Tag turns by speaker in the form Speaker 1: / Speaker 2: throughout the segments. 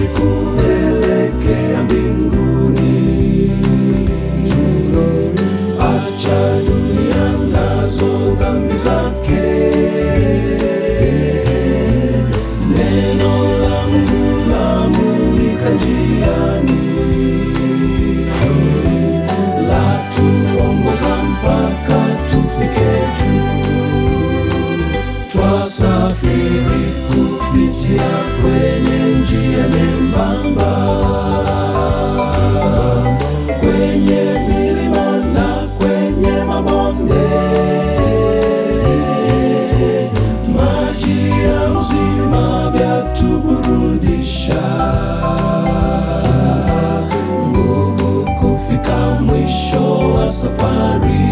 Speaker 1: kuelekea mbinguni. Acha dunia nazo dhambi zake. Neno la Mungu lamulika njiani, latuongoza mpaka tufike juu. Twasafiri kupitia kwenye njia nyembamba, kwenye milima na kwenye mabonde. Maji ya uzima vyatuburudisha, nguvu kufika mwisho wa safari.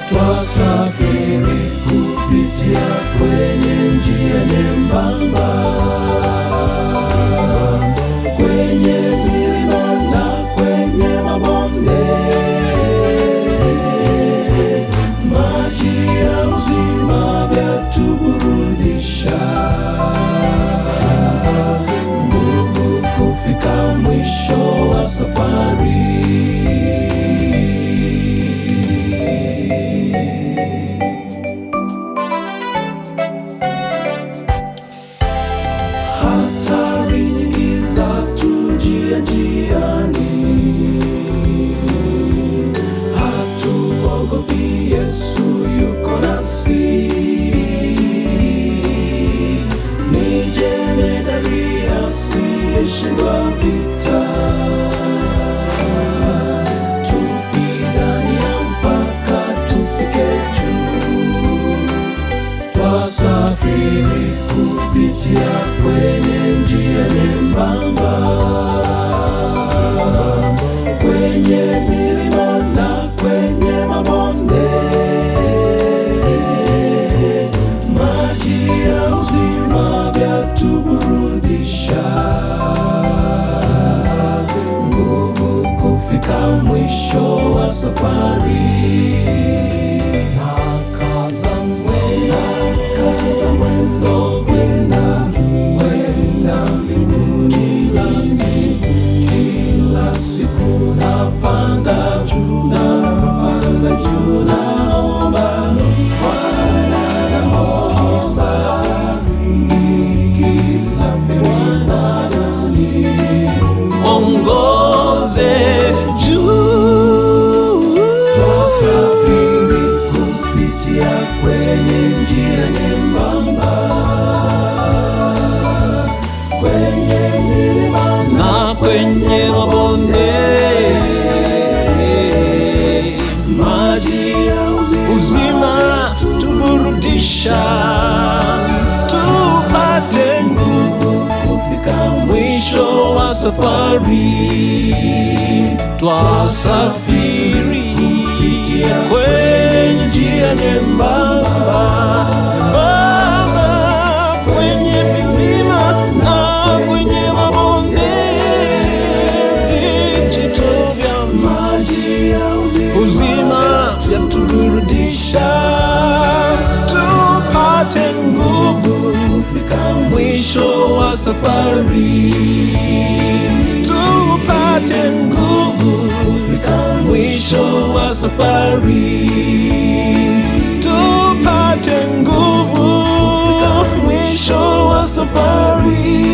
Speaker 1: Twasafiri kupitia kwenye njia nyembamba, kwenye milima na kwenye mabonde. Maji ya uzima vyatuburudisha, nguvu kufika mwisho wa safari. Hatari nyingi zatujia njiani, hatuogopi, Yesu yuko nasi. Ni jemedari asiyeshindwa vita, tupigania mpaka tufike juu. Twasafiri kupitia kwenye njia nyembamba, kwenye milima na kwenye mabonde. Maji ya uzima vyatuburudisha, nguvu kufika mwisho wa safari. Nakaza mwendo kwenda mbinguni, kila siku napanda juu, naomba Bwana nikisafiri nami, ongoze juu. Twasafiri kupitia kwenye njia nyembamba, kwenye milima na kwenye mabonde. Maji ya uzima tuburudisha, tupate nguvu kufika mwisho wa safari. Twasafiri kwenye njia nyembamba, kwenye milima na kwenye mabonde. Vijito vya maji ya uzima vyatuburudisha, tupate nguvu kufika mwisho wa safari. Tupate nguvu kufika mwisho wa safari. Tupate nguvu mwisho wa safari.